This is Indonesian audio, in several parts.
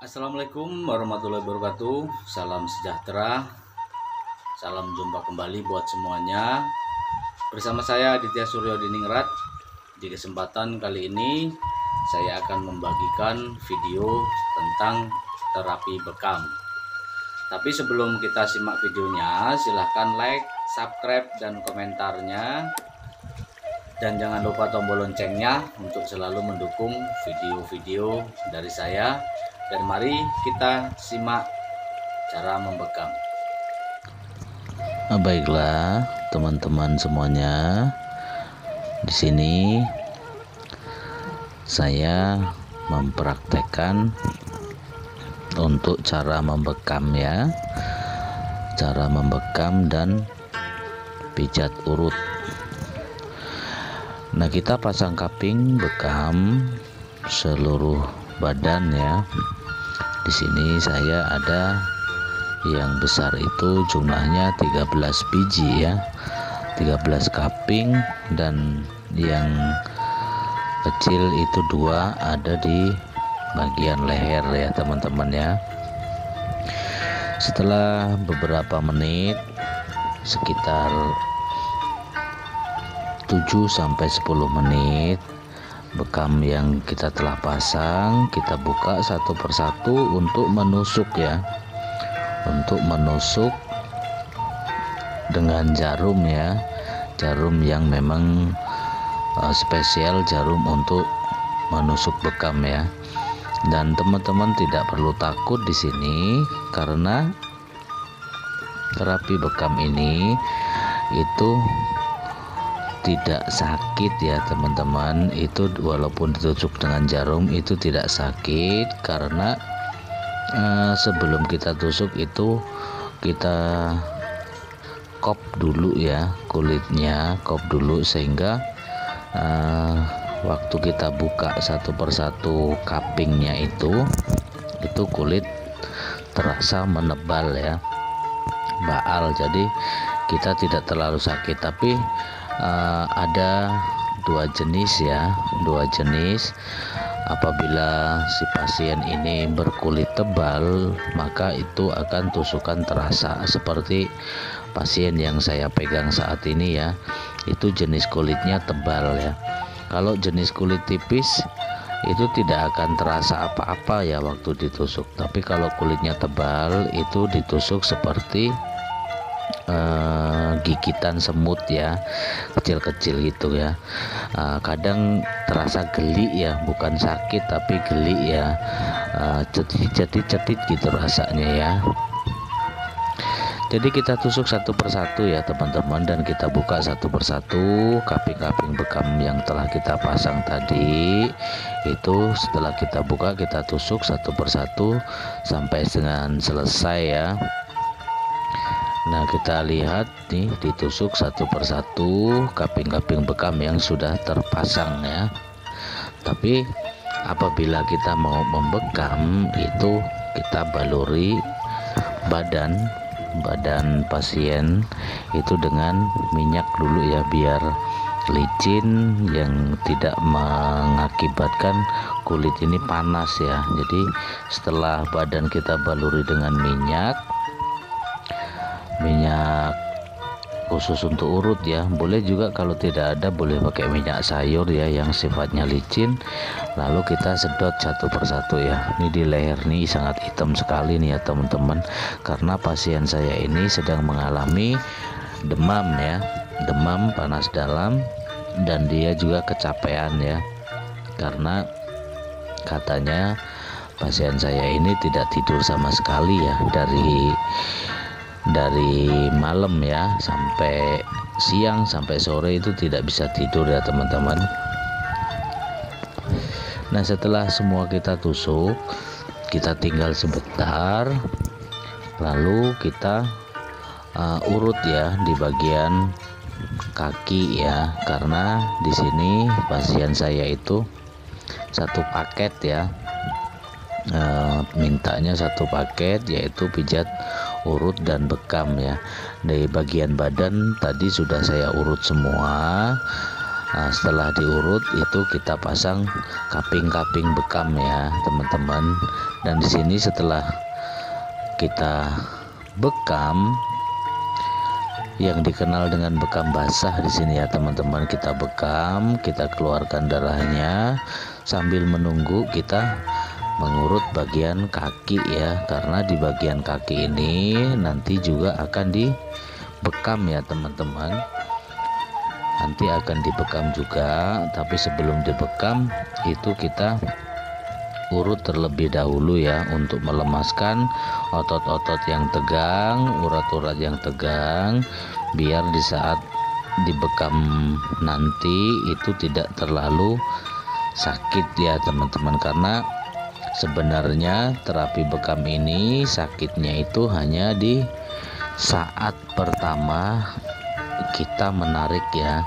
Assalamualaikum warahmatullahi wabarakatuh. Salam sejahtera. Salam jumpa kembali buat semuanya. Bersama saya Aditya Suryo Diningrat. Di kesempatan kali ini saya akan membagikan video tentang terapi bekam. Tapi sebelum kita simak videonya, silahkan like, subscribe, dan komentarnya. Dan jangan lupa tombol loncengnya untuk selalu mendukung video-video dari saya. Dan mari kita simak cara membekam. Baiklah teman-teman semuanya, di sini saya mempraktekkan untuk cara membekam ya, cara membekam dan pijat urut. Nah, kita pasang kaping bekam seluruh badan ya. Di sini saya ada yang besar itu jumlahnya 13 biji ya, 13 kaping, dan yang kecil itu 2 ada di bagian leher ya teman-teman ya. Setelah beberapa menit, sekitar 7-10 menit, bekam yang kita telah pasang kita buka satu persatu untuk menusuk ya, untuk menusuk dengan jarum ya, jarum yang memang spesial, jarum untuk menusuk bekam ya. Dan teman-teman tidak perlu takut di sini karena terapi bekam ini itu tidak sakit ya teman-teman. Itu walaupun ditusuk dengan jarum itu tidak sakit karena sebelum kita tusuk itu kita kop dulu ya, kulitnya kop dulu, sehingga waktu kita buka satu persatu kapingnya itu kulit terasa menebal ya, baal, jadi kita tidak terlalu sakit. Tapi ada dua jenis ya, dua jenis. Apabila si pasien ini berkulit tebal, maka itu akan tusukan terasa seperti pasien yang saya pegang saat ini ya, itu jenis kulitnya tebal ya. Kalau jenis kulit tipis itu tidak akan terasa apa-apa ya waktu ditusuk, tapi kalau kulitnya tebal itu ditusuk seperti gigitan semut ya, kecil-kecil gitu ya. Kadang terasa geli ya, bukan sakit tapi geli ya, cetit-cetit gitu rasanya ya. Jadi kita tusuk satu persatu ya teman-teman, dan kita buka satu persatu kaping-kaping bekam yang telah kita pasang tadi. Itu setelah kita buka kita tusuk satu persatu sampai dengan selesai ya. Nah, kita lihat nih, ditusuk satu persatu kaping-kaping bekam yang sudah terpasang ya. Tapi apabila kita mau membekam itu kita baluri badan pasien itu dengan minyak dulu ya, biar licin yang tidak mengakibatkan kulit ini panas ya. Jadi setelah badan kita baluri dengan minyak khusus untuk urut ya, boleh juga kalau tidak ada boleh pakai minyak sayur ya yang sifatnya licin. Lalu kita sedot satu persatu ya. Ini di leher nih sangat hitam sekali nih ya teman-teman, karena pasien saya ini sedang mengalami demam ya, demam panas dalam, dan dia juga kecapean ya, karena katanya pasien saya ini tidak tidur sama sekali ya, dari malam ya sampai siang sampai sore itu tidak bisa tidur ya teman-teman. Nah, setelah semua kita tusuk, kita tinggal sebentar, lalu kita urut ya di bagian kaki ya, karena di sini pasien saya itu satu paket ya, mintanya satu paket, yaitu pijat urut dan bekam ya. Dari bagian badan tadi sudah saya urut semua, Nah, setelah diurut itu kita pasang kaping-kaping bekam ya teman-teman. Dan di sini setelah kita bekam, yang dikenal dengan bekam basah di sini ya teman-teman, kita bekam, kita keluarkan darahnya sambil menunggu kita mengurut bagian kaki ya, karena di bagian kaki ini nanti juga akan dibekam ya teman-teman. Nanti akan dibekam juga, tapi sebelum dibekam itu kita urut terlebih dahulu ya, untuk melemaskan otot-otot yang tegang, urat-urat yang tegang, biar di saat dibekam nanti itu tidak terlalu sakit ya teman-teman. Karena sebenarnya terapi bekam ini sakitnya itu hanya di saat pertama kita menarik ya,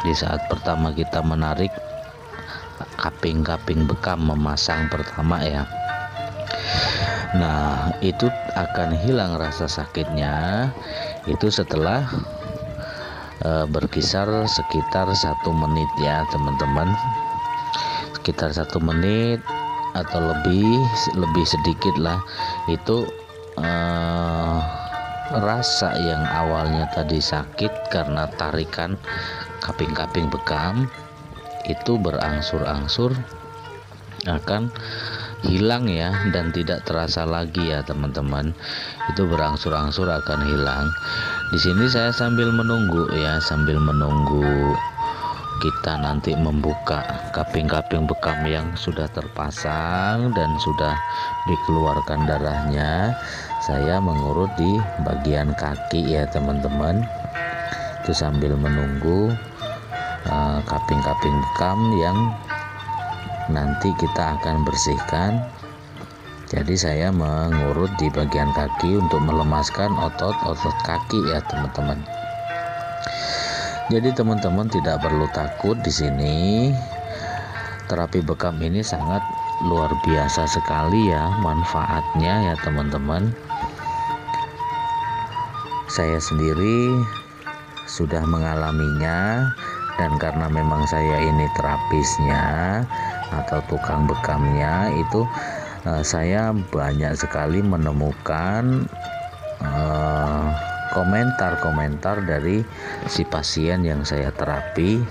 di saat pertama kita menarik kaping-kaping bekam, memasang pertama ya. Nah itu akan hilang rasa sakitnya itu setelah berkisar sekitar 1 menit ya teman-teman, sekitar 1 menit atau lebih sedikit lah. Itu rasa yang awalnya tadi sakit karena tarikan kaping-kaping bekam itu berangsur-angsur akan hilang ya, dan tidak terasa lagi ya teman-teman. Itu berangsur-angsur akan hilang. Di sini saya sambil menunggu ya, sambil menunggu kita nanti membuka kaping-kaping bekam yang sudah terpasang dan sudah dikeluarkan darahnya. Saya mengurut di bagian kaki ya teman-teman. Itu sambil menunggu kaping-kaping bekam yang nanti kita akan bersihkan. Jadi saya mengurut di bagian kaki untuk melemaskan otot-otot kaki ya teman-teman. Jadi teman-teman tidak perlu takut di sini. Terapi bekam ini sangat luar biasa sekali ya manfaatnya ya teman-teman. Saya sendiri sudah mengalaminya, dan karena memang saya ini terapisnya atau tukang bekamnya, itu saya banyak sekali menemukan komentar-komentar dari si pasien yang saya terapi.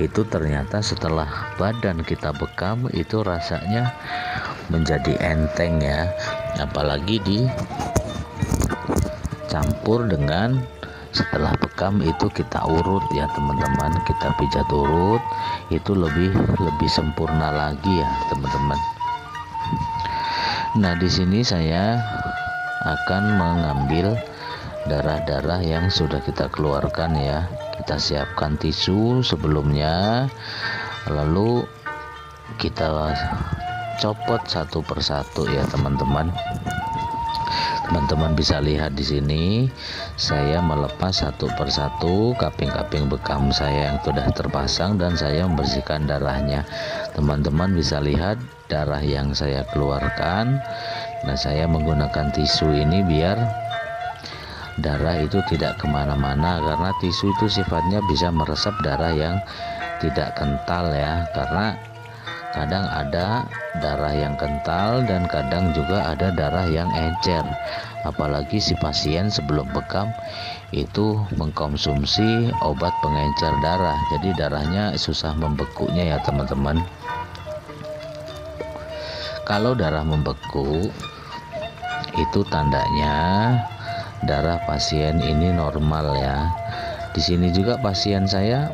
Itu ternyata setelah badan kita bekam itu rasanya menjadi enteng ya, apalagi dicampur dengan setelah bekam itu kita urut ya teman-teman, kita pijat urut, itu lebih sempurna lagi ya teman-teman. Nah di sini saya akan mengambil darah-darah yang sudah kita keluarkan ya. Kita siapkan tisu sebelumnya, lalu kita copot satu persatu ya teman-teman. Teman-teman bisa lihat di sini saya melepas satu persatu kaping-kaping bekam saya yang sudah terpasang dan saya membersihkan darahnya. Teman-teman bisa lihat darah yang saya keluarkan. Nah saya menggunakan tisu ini biar darah itu tidak kemana-mana, karena tisu itu sifatnya bisa meresap darah yang tidak kental ya, karena kadang ada darah yang kental dan kadang juga ada darah yang encer. Apalagi si pasien sebelum bekam itu mengkonsumsi obat pengencer darah, jadi darahnya susah membekunya ya teman-teman. Kalau darah membeku itu tandanya darah pasien ini normal ya. Di sini juga pasien saya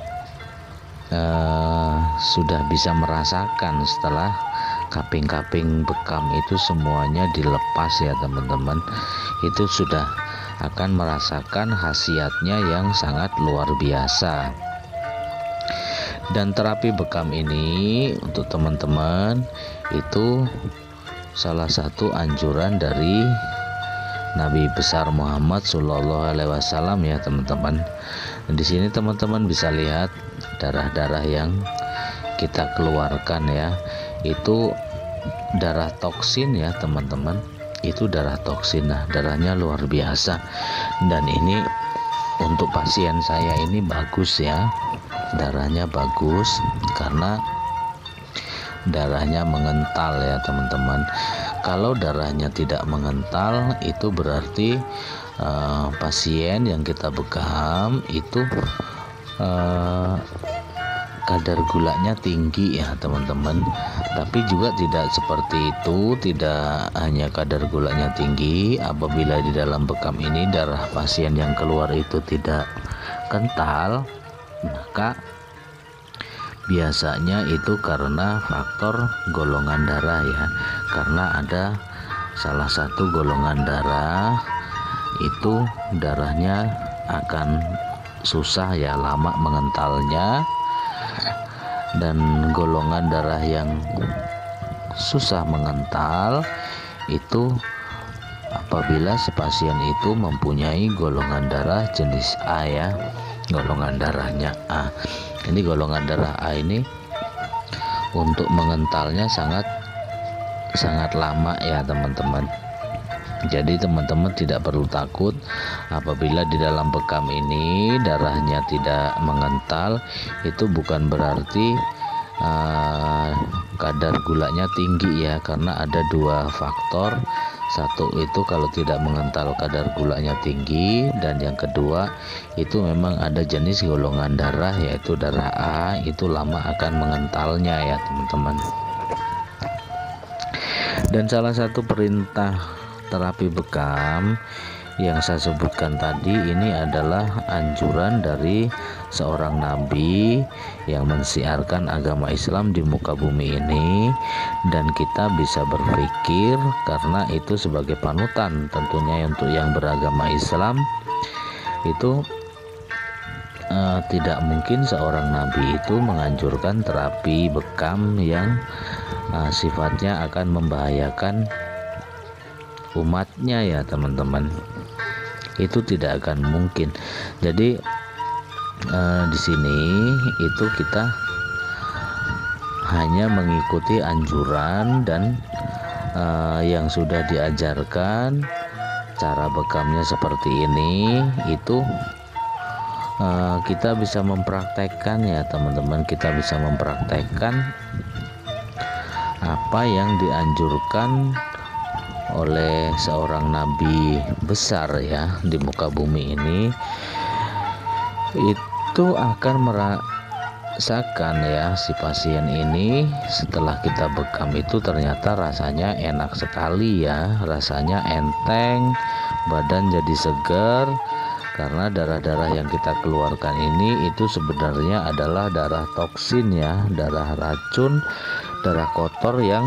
sudah bisa merasakan setelah kaping-kaping bekam itu semuanya dilepas ya teman-teman. Itu sudah akan merasakan khasiatnya yang sangat luar biasa. Dan terapi bekam ini untuk teman-teman itu salah satu anjuran dari Nabi besar Muhammad Sallallahu Alaihi Wasallam ya teman-teman. Di sini teman-teman bisa lihat darah-darah yang kita keluarkan ya, itu darah toksin ya teman-teman. Itu darah toksin, nah darahnya luar biasa. Dan ini untuk pasien saya ini bagus ya. darahnya bagus karena darahnya mengental ya teman-teman. Kalau darahnya tidak mengental itu berarti pasien yang kita bekam itu kadar gulanya tinggi ya teman-teman. Tapi juga tidak seperti itu, tidak hanya kadar gulanya tinggi. Apabila di dalam bekam ini darah pasien yang keluar itu tidak kental, maka biasanya itu karena faktor golongan darah ya. Karena ada salah satu golongan darah itu darahnya akan susah ya, lama mengentalnya. Dan golongan darah yang susah mengental itu apabila si pasien itu mempunyai golongan darah jenis A ya, golongan darahnya A. Ini golongan darah A ini untuk mengentalnya sangat lama ya teman-teman. Jadi teman-teman tidak perlu takut apabila di dalam bekam ini darahnya tidak mengental. Itu bukan berarti kadar gulanya tinggi ya, karena ada dua faktor. Satu itu kalau tidak mengental kadar gulanya tinggi, dan yang kedua itu memang ada jenis golongan darah yaitu darah A, itu lama akan mengentalnya ya teman-teman. Dan salah satu perintah terapi bekam yang saya sebutkan tadi ini adalah anjuran dari seorang nabi yang mensiarkan agama Islam di muka bumi ini, dan kita bisa berpikir karena itu sebagai panutan tentunya untuk yang beragama Islam itu tidak mungkin seorang nabi itu menganjurkan terapi bekam yang sifatnya akan membahayakan umatnya ya teman-teman. Itu tidak akan mungkin. Jadi di sini itu kita hanya mengikuti anjuran dan yang sudah diajarkan cara bekamnya seperti ini. Itu kita bisa mempraktekkan ya teman-teman, kita bisa mempraktekkan apa yang dianjurkan oleh seorang nabi besar ya di muka bumi ini. Itu akan merasakan ya si pasien ini setelah kita bekam itu ternyata rasanya enak sekali ya, rasanya enteng, badan jadi segar. Karena darah-darah yang kita keluarkan ini itu sebenarnya adalah darah toksin ya, darah racun, darah kotor yang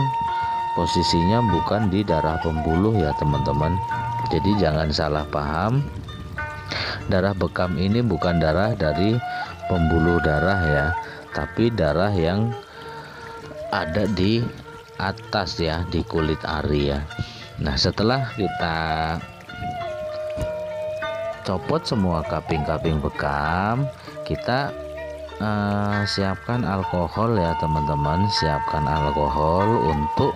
posisinya bukan di darah pembuluh ya teman-teman. Jadi jangan salah paham, darah bekam ini bukan darah dari pembuluh darah ya, tapi darah yang ada di atas ya, di kulit ari ya. Nah setelah kita copot semua kaping-kaping bekam, kita siapkan alkohol ya teman-teman, siapkan alkohol untuk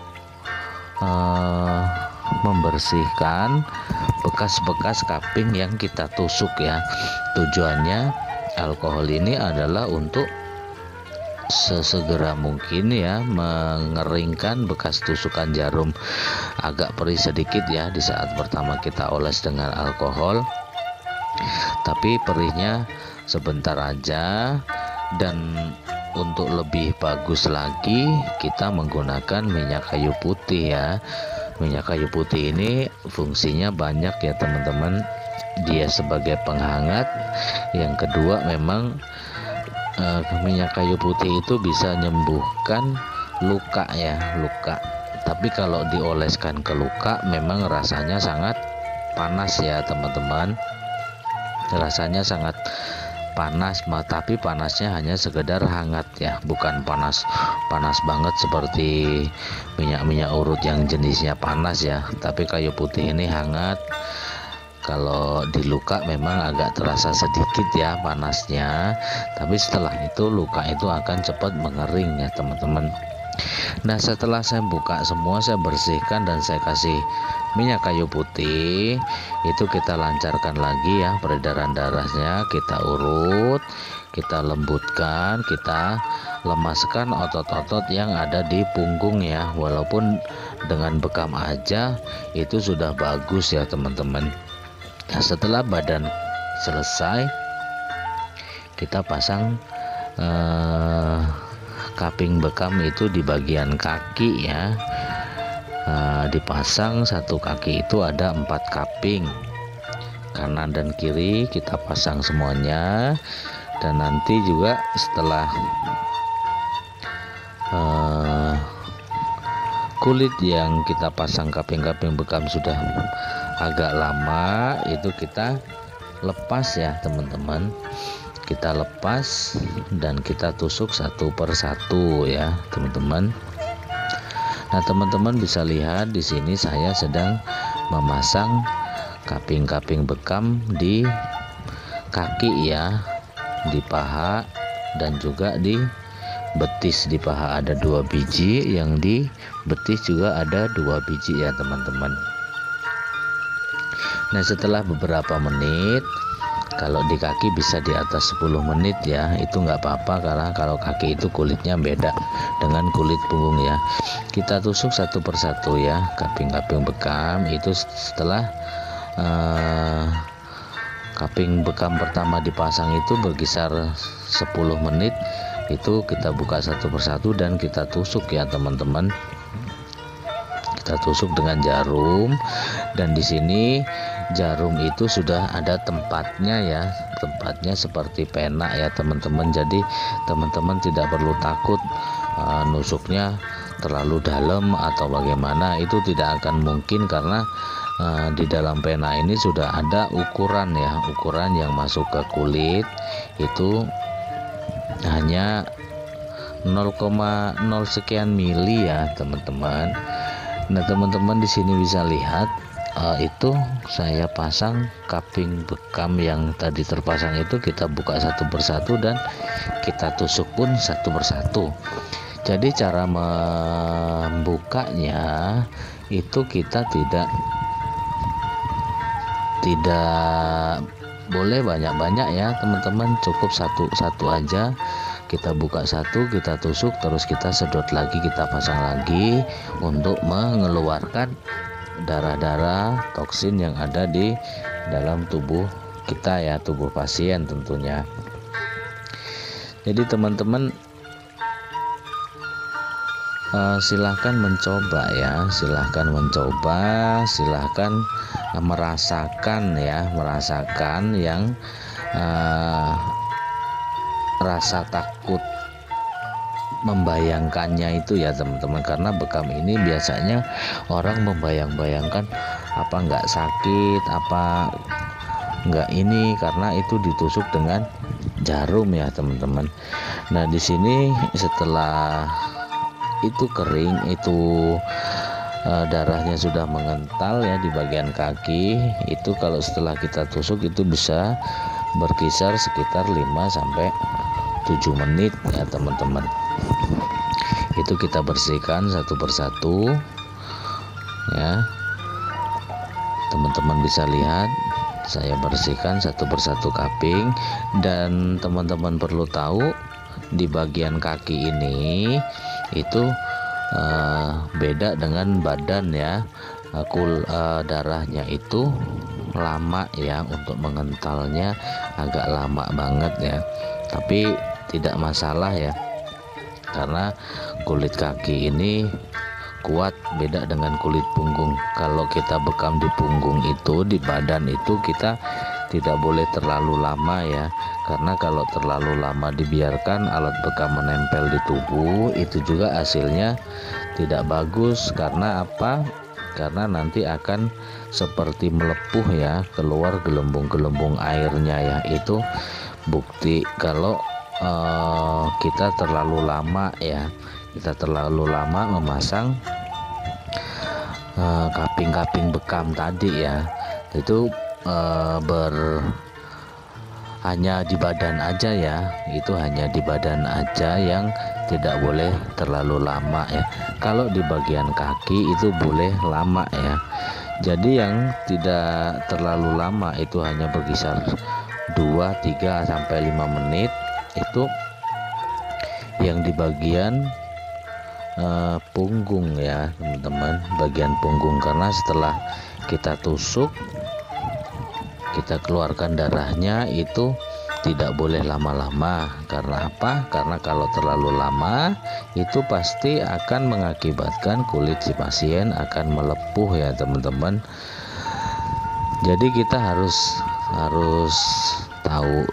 membersihkan bekas-bekas kaping yang kita tusuk ya. Tujuannya alkohol ini adalah untuk sesegera mungkin ya mengeringkan bekas tusukan jarum. Agak perih sedikit ya di saat pertama kita oles dengan alkohol, tapi perihnya sebentar aja. Dan untuk lebih bagus lagi kita menggunakan minyak kayu putih ya. Minyak kayu putih ini fungsinya banyak ya teman-teman. Dia sebagai penghangat. Yang kedua memang minyak kayu putih itu bisa menyembuhkan luka ya, luka. Tapi kalau dioleskan ke luka memang rasanya sangat panas ya teman-teman. Rasanya sangat panas, tapi panasnya hanya sekedar hangat ya, bukan panas banget seperti minyak urut yang jenisnya panas ya. Tapi kayu putih ini hangat. Kalau di luka memang agak terasa sedikit ya panasnya, tapi setelah itu luka itu akan cepat mengering ya teman-teman. Nah setelah saya buka semua, saya bersihkan dan saya kasih minyak kayu putih, itu kita lancarkan lagi ya peredaran darahnya, kita urut, kita lembutkan, kita lemaskan otot-otot yang ada di punggung ya. Walaupun dengan bekam aja itu sudah bagus ya teman-teman. Nah, setelah badan selesai, kita pasang kaping bekam itu di bagian kaki ya. Dipasang satu kaki itu ada 4 kaping, kanan dan kiri kita pasang semuanya. Dan nanti juga setelah kulit yang kita pasang kaping-kaping bekam sudah agak lama, itu kita lepas ya teman-teman. Kita lepas dan kita tusuk satu per satu ya teman-teman. Nah, teman-teman bisa lihat di sini saya sedang memasang kaping-kaping bekam di kaki ya, di paha dan juga di betis. Di paha ada 2 biji, yang di betis juga ada 2 biji ya teman-teman. Nah, setelah beberapa menit, kalau di kaki bisa di atas 10 menit ya, itu nggak apa-apa, karena kalau kaki itu kulitnya beda dengan kulit punggung ya. Kita tusuk satu persatu ya kaping-kaping bekam itu. Setelah kaping bekam pertama dipasang itu berkisar 10 menit, itu kita buka satu persatu dan kita tusuk ya teman-teman. Kita tusuk dengan jarum, dan di sini jarum itu sudah ada tempatnya ya, tempatnya seperti pena ya teman-teman. Jadi teman-teman tidak perlu takut nusuknya terlalu dalam atau bagaimana, itu tidak akan mungkin, karena di dalam pena ini sudah ada ukuran ya, ukuran yang masuk ke kulit itu hanya 0,0 sekian mili ya teman-teman. Nah, teman-teman di sini bisa lihat itu saya pasang kaping bekam yang tadi terpasang itu, kita buka satu persatu dan kita tusuk pun satu persatu. Jadi cara membukanya itu kita tidak boleh banyak-banyak ya teman-teman, cukup satu aja. Kita buka satu, kita tusuk, terus kita sedot lagi, kita pasang lagi untuk mengeluarkan darah-darah toksin yang ada di dalam tubuh kita ya, tubuh pasien tentunya. Jadi teman-teman silahkan mencoba ya, silahkan merasakan yang rasa takut membayangkannya itu ya teman-teman. Karena bekam ini biasanya orang membayang-bayangkan apa nggak sakit, apa nggak ini, karena itu ditusuk dengan jarum ya teman-teman. Nah, di sini setelah itu kering, itu darahnya sudah mengental ya di bagian kaki itu. Kalau setelah kita tusuk itu bisa berkisar sekitar 5-7 menit ya teman-teman. Itu kita bersihkan satu persatu ya. Teman-teman bisa lihat saya bersihkan satu persatu kaping. Dan teman-teman perlu tahu di bagian kaki ini itu beda dengan badan ya. Darahnya itu lama ya, untuk mengentalnya agak lama banget ya, tapi tidak masalah ya, karena kulit kaki ini kuat, beda dengan kulit punggung. Kalau kita bekam di punggung itu, di badan itu, kita tidak boleh terlalu lama ya, karena kalau terlalu lama dibiarkan alat bekam menempel di tubuh, itu juga hasilnya tidak bagus. Karena apa? Karena nanti akan seperti melepuh ya, keluar gelembung-gelembung airnya ya. Itu bukti kalau kita terlalu lama ya, kita terlalu lama memasang kaping-kaping bekam tadi ya. Itu hanya di badan aja ya, itu hanya di badan aja yang tidak boleh terlalu lama ya. Kalau di bagian kaki itu boleh lama ya. Jadi yang tidak terlalu lama itu hanya berkisar 2, 3 sampai 5 menit itu yang di bagian punggung ya teman-teman, bagian punggung, karena setelah kita tusuk kita keluarkan darahnya itu tidak boleh lama-lama. Karena apa? Karena kalau terlalu lama itu pasti akan mengakibatkan kulit si pasien akan melepuh ya teman-teman. Jadi kita harus tahu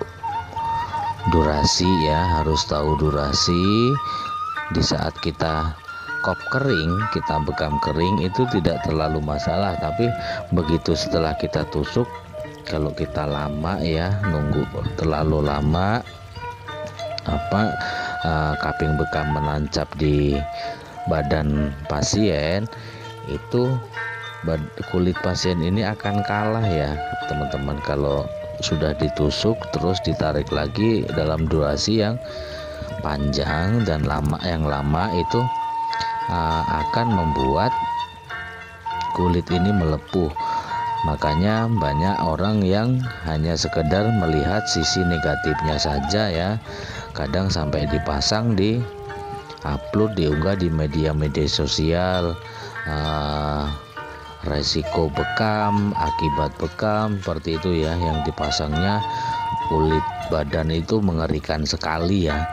durasi ya, harus tahu durasi. Di saat kita kop kering, kita bekam kering itu tidak terlalu masalah, tapi begitu setelah kita tusuk, kalau kita lama ya, nunggu terlalu lama, kaping bekam menancap di badan pasien, itu kulit pasien ini akan kalah ya teman-teman. Kalau sudah ditusuk terus ditarik lagi dalam durasi yang panjang dan yang lama itu akan membuat kulit ini melepuh. Makanya banyak orang yang hanya sekedar melihat sisi negatifnya saja ya. Kadang sampai dipasang, di upload, diunggah di media-media sosial, resiko bekam, akibat bekam, seperti itu ya, yang dipasangnya. Kulit badan itu mengerikan sekali ya.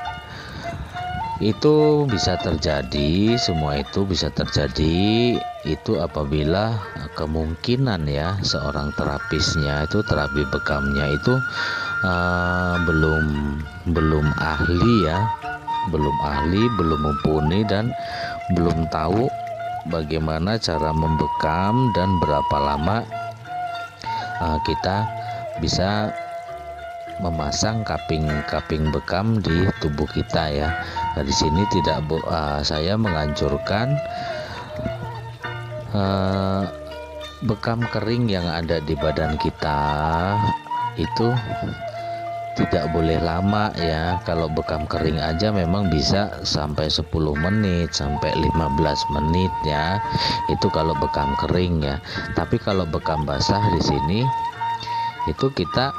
Itu bisa terjadi, semua itu bisa terjadi itu apabila kemungkinan ya seorang terapisnya itu, terapi bekamnya itu belum ahli ya, belum mumpuni, dan belum tahu bagaimana cara membekam dan berapa lama kita bisa memasang kaping bekam di tubuh kita ya. Nah, di sini saya menganjurkan bekam kering yang ada di badan kita itu tidak boleh lama ya. Kalau bekam kering aja memang bisa sampai 10 menit sampai 15 menit ya. Itu kalau bekam kering ya. Tapi kalau bekam basah di sini itu kita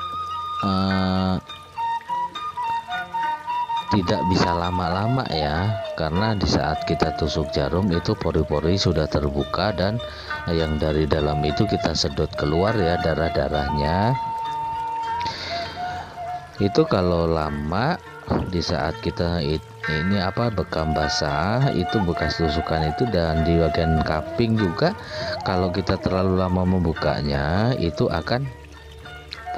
tidak bisa lama-lama ya, karena di saat kita tusuk jarum itu pori-pori sudah terbuka dan yang dari dalam itu kita sedot keluar ya, darah-darahnya. Itu kalau lama di saat kita bekam basah itu, bekas tusukan itu, dan di bagian kaping juga kalau kita terlalu lama membukanya itu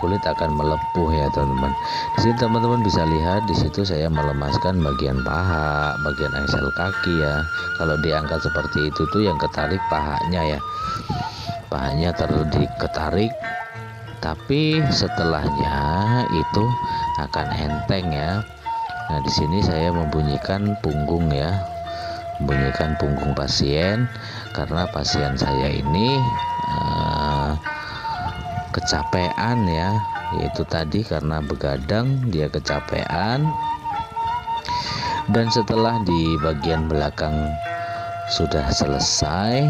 kulit akan melepuh ya teman-teman. Di sini teman-teman bisa lihat, di situ saya melemaskan bagian paha, bagian engsel kaki ya. Kalau diangkat seperti itu tuh yang ketarik pahanya ya, pahanya ketarik, tapi setelahnya itu akan enteng ya. Nah di sini saya membunyikan punggung ya, membunyikan punggung pasien, karena pasien saya ini kecapean ya, yaitu tadi karena begadang dia kecapean. Dan setelah di bagian belakang sudah selesai,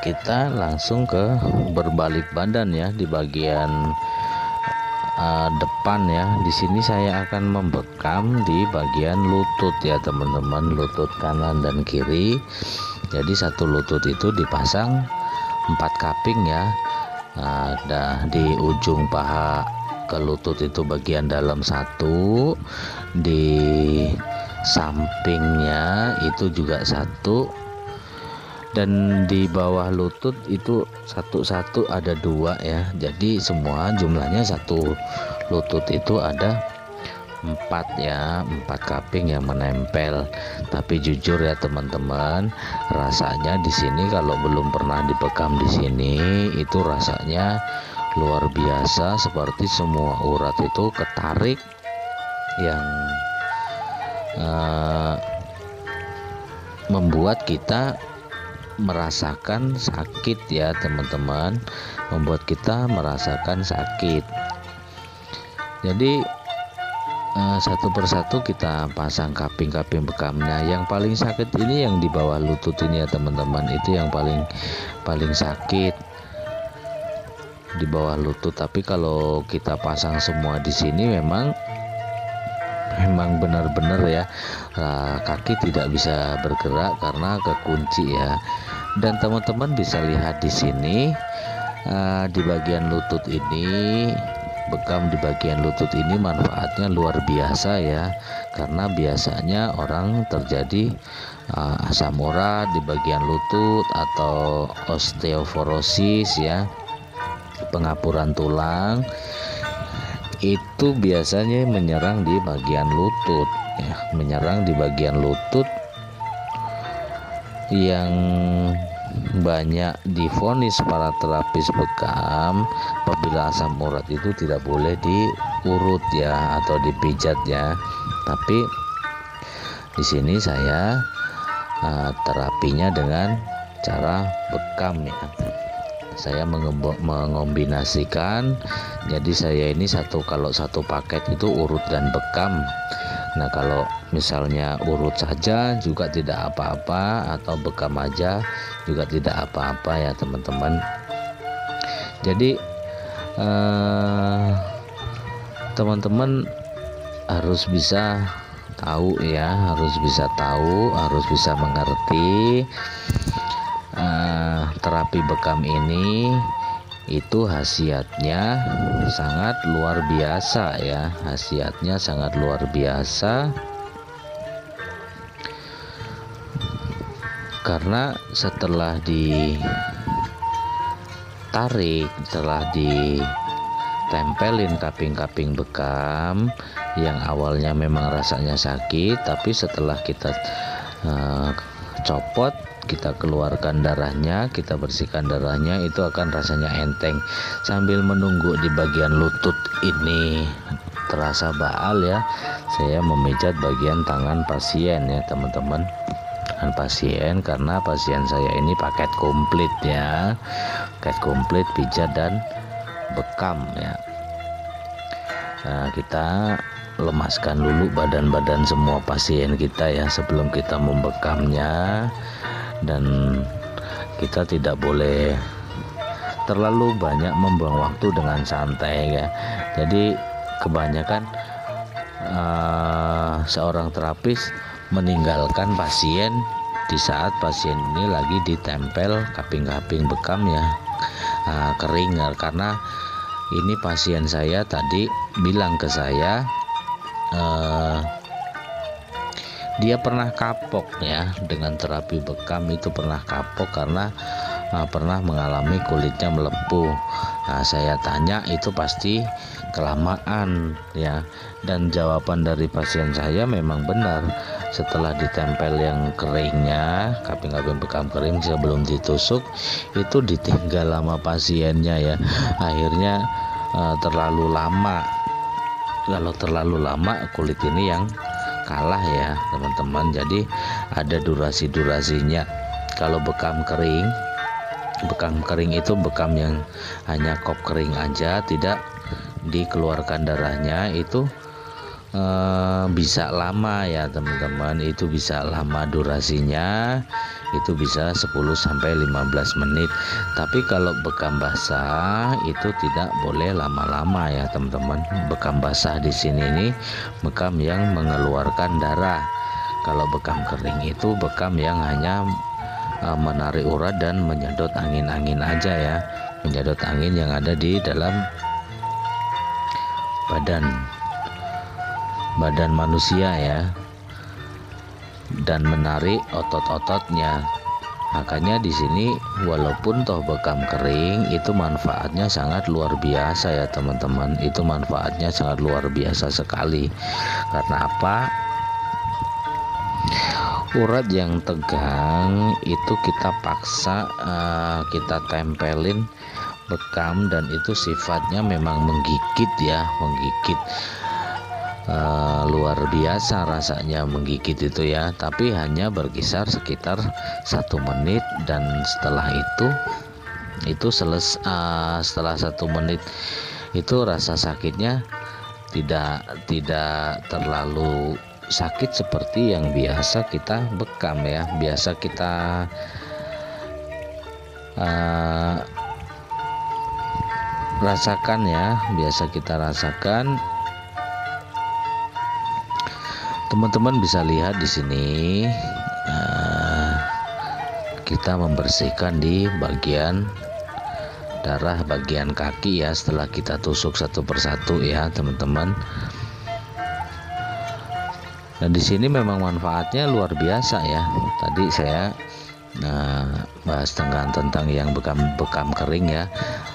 kita langsung ke berbalik badan ya, di bagian depan ya. Di sini saya akan membekam di bagian lutut ya teman-teman, lutut kanan dan kiri. Jadi satu lutut itu dipasang 4 kaping ya. Ada di ujung paha ke lutut itu bagian dalam 1, di sampingnya itu juga 1, dan di bawah lutut itu satu ada 2 ya. Jadi semua jumlahnya 1 lutut itu ada 4 ya, 4 kaping yang menempel. Tapi jujur ya teman-teman, rasanya di sini kalau belum pernah dibekam di sini itu rasanya luar biasa, seperti semua urat itu ketarik, yang membuat kita merasakan sakit ya teman-teman, membuat kita merasakan sakit. Jadi satu persatu kita pasang kaping-kaping bekamnya. Yang paling sakit ini yang di bawah lutut ini ya teman-teman, itu yang paling sakit di bawah lutut. Tapi kalau kita pasang semua di sini memang memang benar-benar ya, kaki tidak bisa bergerak karena kekunci ya. Dan teman-teman bisa lihat di sini, di bagian lutut ini, bekam di bagian lutut ini manfaatnya luar biasa ya, karena biasanya orang terjadi asam urat di bagian lutut atau osteoporosis ya, pengapuran tulang, itu biasanya menyerang di bagian lutut ya, menyerang di bagian lutut yang banyak divonis para terapis bekam. Apabila asam urat itu tidak boleh diurut ya atau dipijat ya, tapi di sini saya terapinya dengan cara bekam ya. Saya mengombinasikan, jadi saya ini kalau satu paket itu urut dan bekam. Nah, kalau misalnya urut saja juga tidak apa-apa, atau bekam aja juga tidak apa-apa ya teman-teman. Jadi teman-teman harus bisa tahu ya, harus bisa mengerti terapi bekam ini itu khasiatnya sangat luar biasa ya, khasiatnya sangat luar biasa, karena setelah ditarik, setelah ditempelin kaping-kaping bekam yang awalnya memang rasanya sakit, tapi setelah kita copot, kita keluarkan darahnya, kita bersihkan darahnya, itu akan rasanya enteng. Sambil menunggu di bagian lutut ini terasa baal ya, saya memijat bagian tangan pasien ya teman-teman, tangan pasien, karena pasien saya ini paket komplit ya, paket komplit pijat dan bekam ya. Nah, kita lemaskan dulu badan-badan semua pasien kita ya sebelum kita membekamnya, dan kita tidak boleh terlalu banyak membuang waktu dengan santai ya. Jadi kebanyakan seorang terapis meninggalkan pasien di saat pasien ini lagi ditempel kaping-kaping bekam ya, kering, karena ini pasien saya tadi bilang ke saya, dia pernah kapok ya dengan terapi bekam, itu pernah kapok karena pernah mengalami kulitnya melepuh. Nah, saya tanya itu pasti kelamaan ya, dan jawaban dari pasien saya memang benar. Setelah ditempel yang keringnya, kaping-kaping bekam kering sebelum ditusuk, itu ditinggal sama pasiennya ya, akhirnya terlalu lama. Kalau terlalu lama kulit ini yang kalah ya teman-teman. Jadi ada durasi-durasinya. Kalau bekam kering itu bekam yang hanya kop kering aja, tidak dikeluarkan darahnya, itu bisa lama ya teman-teman, itu bisa lama durasinya, itu bisa 10-15 menit. Tapi kalau bekam basah itu tidak boleh lama-lama ya teman-teman. Bekam basah di sini ini bekam yang mengeluarkan darah. Kalau bekam kering itu bekam yang hanya menarik urat dan menyedot angin-angin aja ya, menyedot angin yang ada di dalam badan manusia ya, dan menarik otot-ototnya. Makanya di sini walaupun toh bekam kering, itu manfaatnya sangat luar biasa ya teman-teman. Itu manfaatnya sangat luar biasa sekali. Karena apa? Urat yang tegang itu kita paksa, kita tempelin bekam, dan itu sifatnya memang menggigit ya, menggigit. Luar biasa rasanya menggigit itu ya, tapi hanya berkisar sekitar 1 menit, dan setelah itu setelah 1 menit itu rasa sakitnya tidak terlalu sakit seperti yang biasa kita bekam ya, biasa kita rasakan ya, biasa kita rasakan. Teman-teman bisa lihat di sini kita membersihkan di bagian darah bagian kaki ya, setelah kita tusuk satu persatu ya teman-teman. Dan di sini memang manfaatnya luar biasa ya. Tadi saya bahas tentang yang bekam kering ya.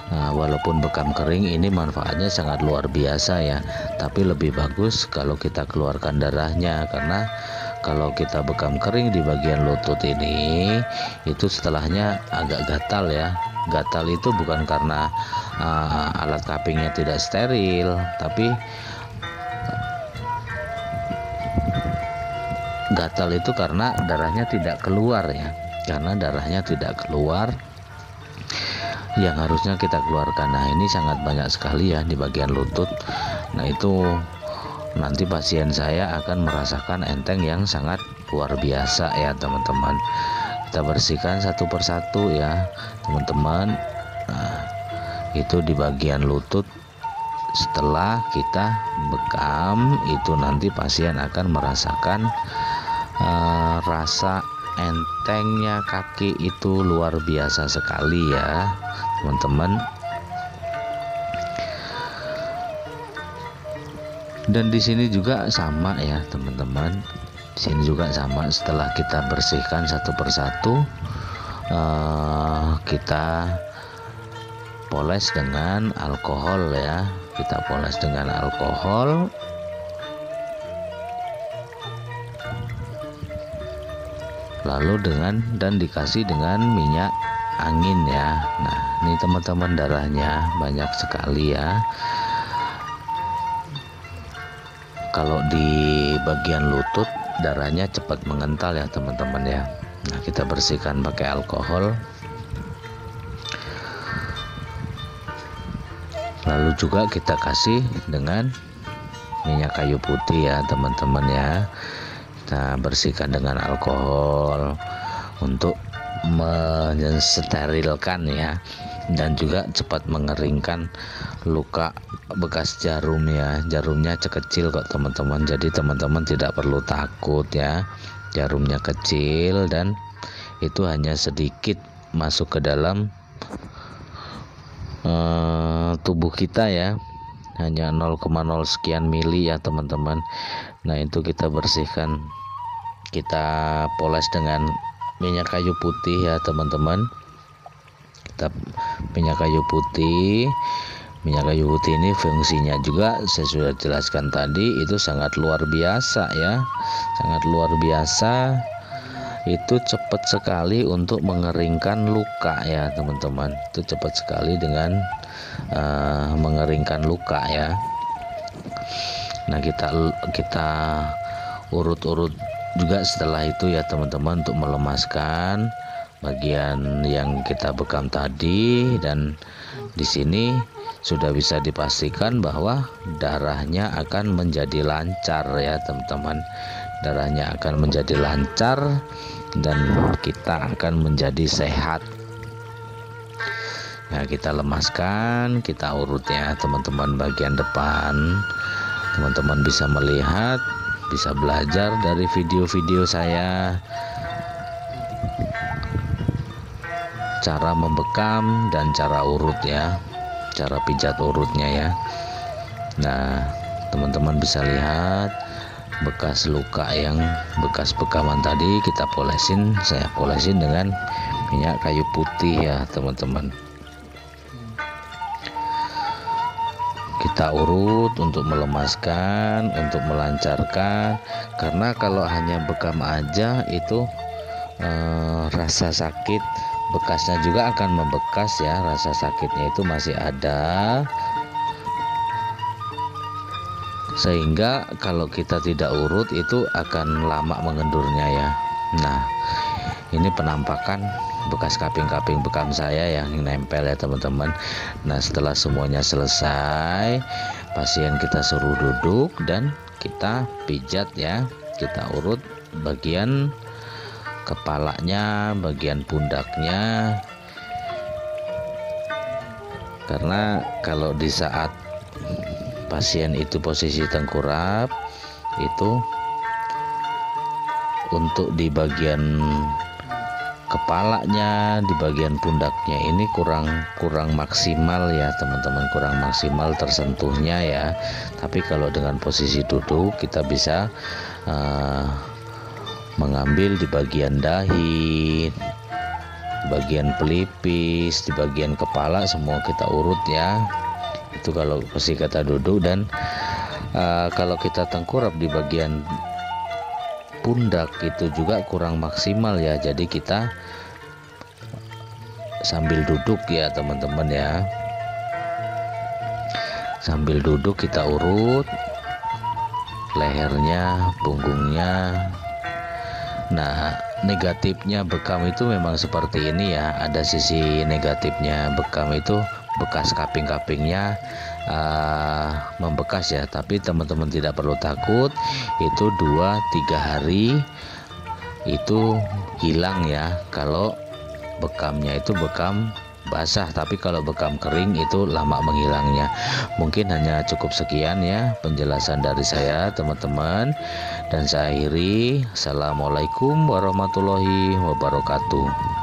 Walaupun bekam kering ini manfaatnya sangat luar biasa ya, tapi lebih bagus kalau kita keluarkan darahnya, karena kalau kita bekam kering di bagian lutut ini itu setelahnya agak gatal ya. Gatal itu bukan karena alat cuppingnya tidak steril, tapi gatal itu karena darahnya tidak keluar ya. Karena darahnya tidak keluar yang harusnya kita keluarkan. Nah, ini sangat banyak sekali ya di bagian lutut. Nah, itu nanti pasien saya akan merasakan enteng yang sangat luar biasa ya teman-teman. Kita bersihkan satu persatu ya teman-teman. Nah, itu di bagian lutut. Setelah kita bekam itu nanti pasien akan merasakan rasa entengnya kaki itu luar biasa sekali ya teman-teman. Dan di sini juga sama ya teman-teman. Di sini juga sama, setelah kita bersihkan satu persatu kita poles dengan alkohol ya. Kita poles dengan alkohol. Lalu dan dikasih dengan minyak angin ya. Nah, ini teman-teman darahnya banyak sekali ya. Kalau di bagian lutut darahnya cepat mengental ya teman-teman ya. Nah, kita bersihkan pakai alkohol. Lalu juga kita kasih dengan minyak kayu putih ya teman-teman ya. Kita bersihkan dengan alkohol untuk mensterilkan ya, dan juga cepat mengeringkan luka bekas jarum ya. Jarumnya kecil kok teman-teman, jadi teman-teman tidak perlu takut ya. Jarumnya kecil dan itu hanya sedikit masuk ke dalam tubuh kita ya, hanya 0,0 sekian mili ya teman-teman. Nah, itu kita bersihkan, kita poles dengan minyak kayu putih ya teman-teman. Kita minyak kayu putih ini fungsinya juga saya sudah jelaskan tadi, itu sangat luar biasa ya, sangat luar biasa. Itu cepat sekali untuk mengeringkan luka ya teman-teman. Itu cepat sekali dengan mengeringkan luka ya. Nah, kita urut-urut juga setelah itu ya teman-teman, untuk melemaskan bagian yang kita bekam tadi. Dan di sini sudah bisa dipastikan bahwa darahnya akan menjadi lancar ya teman-teman. Darahnya akan menjadi lancar dan kita akan menjadi sehat. Nah, kita lemaskan, kita urut ya teman-teman bagian depan. Teman-teman bisa melihat, bisa belajar dari video-video saya cara membekam dan cara urut ya, cara pijat urutnya ya. Nah, teman-teman bisa lihat bekas luka yang bekas bekaman tadi kita polesin, saya polesin dengan minyak kayu putih ya teman-teman. Kita urut untuk melemaskan, untuk melancarkan, karena kalau hanya bekam aja itu rasa sakit bekasnya juga akan membekas ya, rasa sakitnya itu masih ada, sehingga kalau kita tidak urut itu akan lama mengendurnya ya. Nah, ini penampakan bekas kaping-kaping bekam saya yang nempel ya teman-teman. Nah, setelah semuanya selesai, pasien kita suruh duduk dan kita pijat ya, kita urut bagian kepalanya, bagian pundaknya. Karena kalau di saat pasien itu posisi tengkurap, itu untuk di bagian kepalanya, di bagian pundaknya ini kurang maksimal ya teman-teman, kurang maksimal tersentuhnya ya. Tapi kalau dengan posisi duduk kita bisa mengambil di bagian dahi, bagian pelipis, di bagian kepala, semua kita urut ya. Itu kalau posisi kita duduk. Dan kalau kita tengkurap di bagian pundak itu juga kurang maksimal ya. Jadi kita sambil duduk ya teman-teman ya, sambil duduk kita urut lehernya, punggungnya. Nah, negatifnya bekam itu memang seperti ini ya. Ada sisi negatifnya bekam itu, bekas kaping-kapingnya membekas ya. Tapi teman-teman tidak perlu takut, itu 2-3 hari itu hilang ya kalau bekamnya itu bekam basah. Tapi kalau bekam kering itu lama menghilangnya. Mungkin hanya cukup sekian ya penjelasan dari saya teman-teman, dan saya akhiri. Assalamualaikum warahmatullahi wabarakatuh.